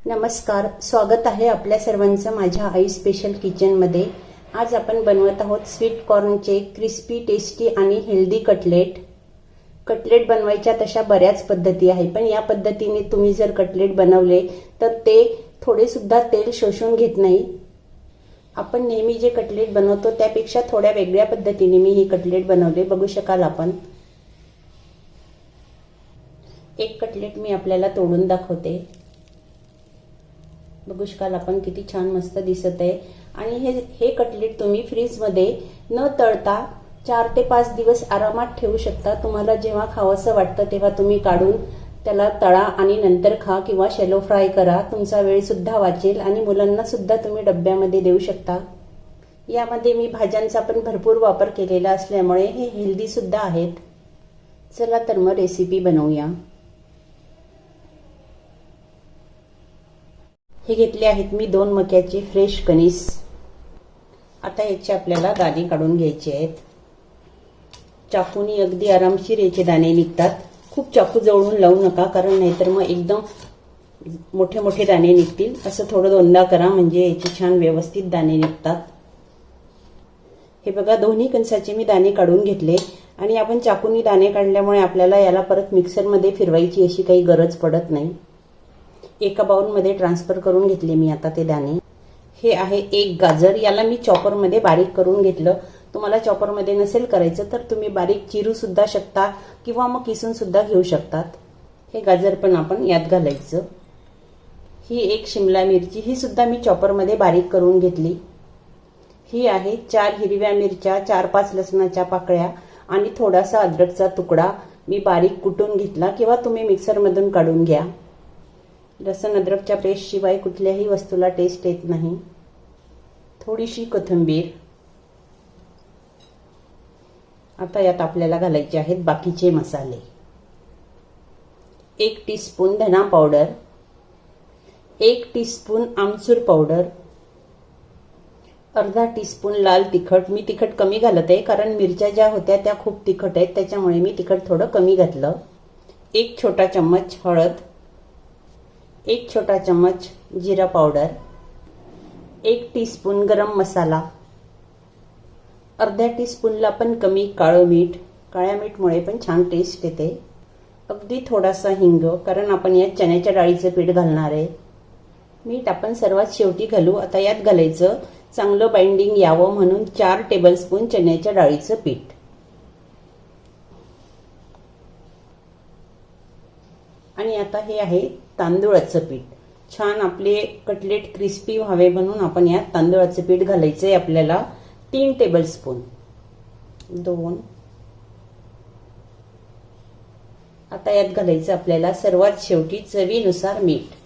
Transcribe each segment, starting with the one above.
नमस्कार, स्वागत आहे आपल्या सर्वांचं माझ्या आई स्पेशल किचनमध्ये। आज आपण बनवत आहोत स्वीट कॉर्नचे क्रिस्पी, टेस्टी आणि हेल्दी कटलेट। कटलेट बनवायच्या तशा बऱ्याच पद्धती आहेत, पण या पद्धतीने तुम्ही जर कटलेट बनवले तर ते थोडे सुद्धा तेल शोषून घेत नाही। आपण नेहमी जे कटलेट बनवतो त्यापेक्षा थोड्या वेगळ्या पद्धतीने मी हे कटलेट बनवले, बघू शकाल आपण। एक कटलेट मी आपल्याला तोडून दाखवते, बघू शकाल आपण किती छान मस्त दिसत आहे। आणि हे कटलेट तुम्ही फ्रीज मध्ये न तळता 4 ते 5 दिवस आरामात ठेवू शकता। तुम्हाला जेव्हा खावंसं वाटतं तेव्हा तुम्ही काढून त्याला तळा आणि नंतर खा किंवा शॅलो फ्राय करा। तुमचा वेळ सुद्धा वाचेल आणि मुलांना सुद्धा तुम्ही डब्यामध्ये देऊ शकता। यामध्ये मी भाज्यांचा पण भरपूर वापर केलेला असल्यामुळे हे हेल्दी सुद्धा आहेत। चला तर मग रेसिपी बनवूया। हे घेतले आहेत मी 2 मक्याचे फ्रेश कणीस। आता याचे आपल्याला दाणे काढून घ्यायचे आहेत। चाकूनी अगदी आरामशीर याचे दाणे निघतात। खूप चाकू जवळून लावू नका, कारण नाहीतर मग एकदम मोठे मोठे दाणे निघतील। असं थोडं दोनदा करा म्हणजे याचे छान व्यवस्थित दाणे निघतात। हे बघा, दोन्ही कणसाचे मी दाणे काढून घेतले आणि आपण चाकूनी दाणे काढल्यामुळे आपल्याला याला परत मिक्सरमध्ये फिरवायची अशी काही गरज पडत नाही। एका बाउलमध्ये ट्रान्सफर करून घेतले मी आता ते दाणे। हे आहे एक गाजर, याला मी चॉपरमध्ये बारीक करून घेतलं। तुम्हाला चॉपरमध्ये नसेल करायचं तर तुम्ही बारीक चिरू सुद्धा शकता किंवा मग किसून सुद्धा घेऊ शकतात। हे गाजर पण आपण यात घालायचं। ही एक शिमला मिरची, ही सुद्धा मी चॉपरमध्ये बारीक करून घेतली। ही आहे 4 हिरव्या मिरच्या, 4-5 लसणाच्या पाकळ्या आणि थोडासा अद्रकचा तुकडा मी बारीक कुटून घेतला किंवा तुम्ही मिक्सरमधून काढून घ्या। लसूण अद्रकच्या पेस्ट शिवाय कुठल्याही वस्तूला टेस्ट येत नाही। थोडीशी कोथिंबीर। आता यात आपल्याला घालायचे आहेत बाकीचे मसाले। 1 टीस्पून धना पावडर, 1 टीस्पून आमचूर पावडर, अर्धा टीस्पून लाल तिखट। मी तिखट कमी घालत आहे कारण मिरच्या ज्या होत्या त्या खूप तिखट आहेत, त्याच्यामुळे मी तिखट थोडं कमी घातलं। 1 छोटा चम्मच हळद, 1 छोटा चम्मच जिरा पावडर, 1 टीस्पून गरम मसाला, अर्ध्या टीस्पूनला पण कमी काळं मीठ। काळ्या मीठमुळे पण छान टेस्ट येते। अगदी थोडासा हिंग, कारण आपण यात चण्याच्या डाळीचं पीठ घालणार आहे। मीठ आपण सर्वात शेवटी घालू। आता यात घालायचं चांगलं बाइंडिंग यावं म्हणून 4 टेबलस्पून चण्याच्या डाळीचं पीठ। आणि आता हे आहे तांदूळाचं पीठ। छान आपले कटलेट क्रिस्पी व्हावे म्हणून आपण यात तांदूळाचं पीठ घालायचंय आपल्याला 3 टेबलस्पून। 2। आता यात घालायचं आपल्याला सर्वात शेवटी चवीनुसार मीठ।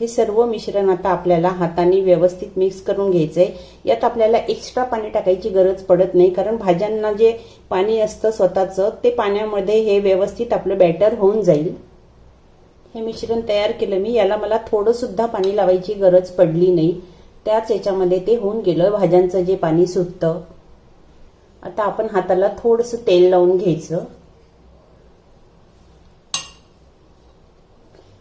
हे सर्व मिश्रण आता आपल्याला हाताने व्यवस्थित मिक्स करून घ्यायचंय। यात आपल्याला एक्स्ट्रा पाणी टाकायची गरज पडत नाही, कारण भाज्यांना जे पाणी असतं स्वतःचं ते पाण्यामध्ये हे व्यवस्थित आपलं बॅटर होऊन जाईल। हे मिश्रण तयार केलं मी, याला मला थोडं सुद्धा पाणी लावायची गरज पडली नाही। त्याच याच्यामध्ये ते होऊन गेलं, भाज्यांचं जे पाणी सुटतं। आता आपण हाताला थोडंसं तेल लावून घ्यायचं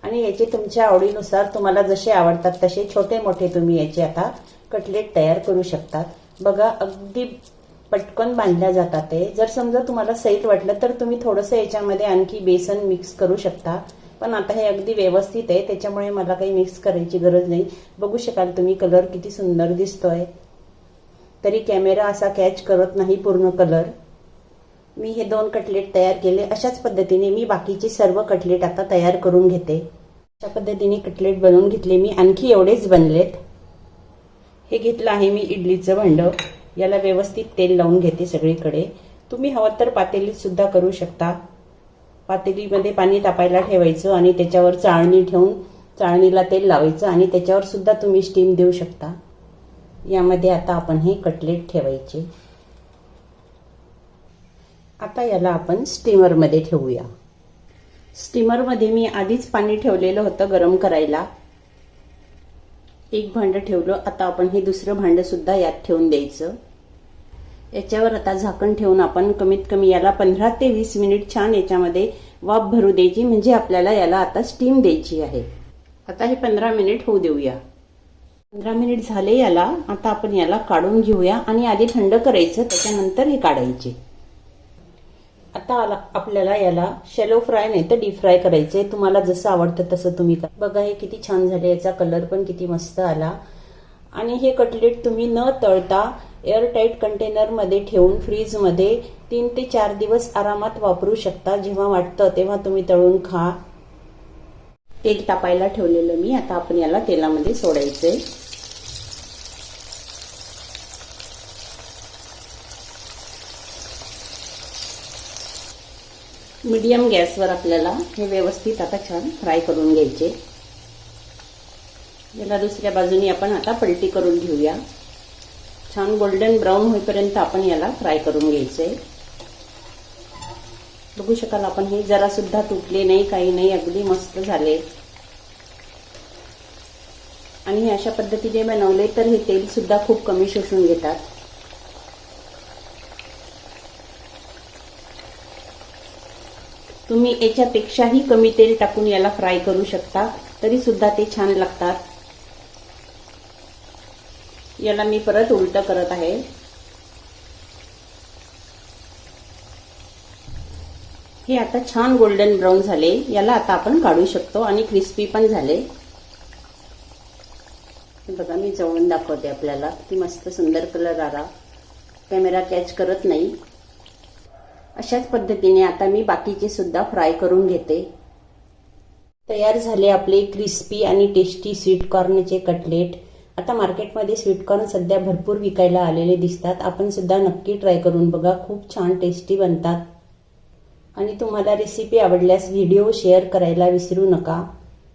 आणि याचे तुमच्या आवडीनुसार तुम्हाला जसे आवडतात तसे छोटे मोठे तुम्ही याचे आता कटलेट तयार करू शकतात। बघा, अगदी पटकन बांधल्या जातात ते। जर समजा तुम्हाला सैल वाटलं तर तुम्ही थोडंसं याच्यामध्ये आणखी बेसन मिक्स करू शकता, पण आता हे अगदी व्यवस्थित आहे त्याच्यामुळे मला काही मिक्स करायची गरज नाही। बघू शकाल तुम्ही कलर किती सुंदर दिसतोय, तरी कॅमेरा असा कॅच करत नाही पूर्ण कलर। मी हे 2 कटलेट तयार केले। अशाच पद्धतीने मी बाकीचे सर्व कटलेट आता तयार करून घेते। अशा पद्धतीने कटलेट बनवून घेतले मी, आणखी एवढेच बनलेत। हे घेतलं आहे मी इडलीचं भांडं, याला व्यवस्थित तेल लावून घेते सगळीकडे। तुम्ही हवं तर पातेलीत सुद्धा करू शकता। पातेलीमध्ये पाणी तापायला ठेवायचं आणि त्याच्यावर चाळणी ठेवून चाळणीला तेल लावायचं आणि त्याच्यावर सुद्धा तुम्ही स्टीम देऊ शकता। यामध्ये आता आपण हे कटलेट ठेवायचे। आता याला आपण स्टीमरमध्ये ठेवूया। स्टीमरमध्ये मी आधीच पाणी ठेवलेलं होतं गरम करायला। एक भांडं ठेवलं, आता आपण हे दुसरं भांडं सुद्धा यात ठेवून द्यायचं। याच्यावर आता झाकण ठेवून आपण कमीत कमी याला 15 ते 20 मिनिट छान याच्यामध्ये वाफ भरू द्यायची, म्हणजे आपल्याला याला आता स्टीम द्यायची आहे. आता हे 15 मिनिट होऊ देऊया. 15 मिनिट झाले याला. आता आपण याला काढून घेऊया आणि आधी थंड करायचं, त्याच्यानंतर हे काढायचे. आता आपल्याला याला शॅलो फ्राय नाही तर डीप फ्राय करायचंय. तुम्हाला जसं आवडतं तसं तुम्ही करा. बघा हे किती छान झाले, याचा कलर पण किती मस्त आला. आणि हे कटलेट तुम्ही न तळता एअरटाईट कंटेनरमध्ये ठेवून फ्रीजमध्ये 3 ते 4 दिवस आरामात वापरू शकता. जेव्हा वाटतं तेव्हा तुम्ही तळून खा. तेल तापायला ठेवलेलं मी. आता आपण याला तेलामध्ये सोडायचंय. मीडियम गॅसवर आपल्याला हे व्यवस्थित आता छान फ्राय करून घ्यायचे. याला दुसऱ्या बाजूने आपण आता पलटी करून घेऊया. छान गोल्डन ब्राऊन होईपर्यंत आपण याला फ्राय करून घ्यायचंय. बघू शकाल आपण हे जरा सुद्धा तुटले नाही, काही नाही, अगदी मस्त झाले. आणि हे अशा पद्धतीने बनवले तर हे तेल सुद्धा खूप कमी शोषून घेतात. तुम्ही याच्यापेक्षाही कमी तेल टाकून याला फ्राय करू शकता, तरी सुद्धा ते छान लागतात. याला मी परत उलट करत आहे. हे आता छान गोल्डन ब्राऊन झाले. याला आता आपण काढू शकतो आणि क्रिस्पी पण झाले. बघा मी जवळून दाखवते आपल्याला, किती मस्त सुंदर कलर आला. कॅमेरा कॅच करत नाही. अशाच पद्धतीने आता मी बाकीचे सुद्धा फ्राय करून घेते. तयार झाले आपले क्रिस्पी आणि टेस्टी स्वीट कॉर्नचे कटलेट. आता मार्केटमध्ये स्वीट कॉर्न सध्या भरपूर विकायला आलेले दिसतात. आपण सुद्धा नक्की ट्राय करून बघा, खूप छान टेस्टी बनतात. आणि तुम्हाला रेसिपी आवडल्यास व्हिडिओ शेअर करायला विसरू नका.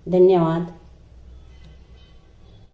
धन्यवाद.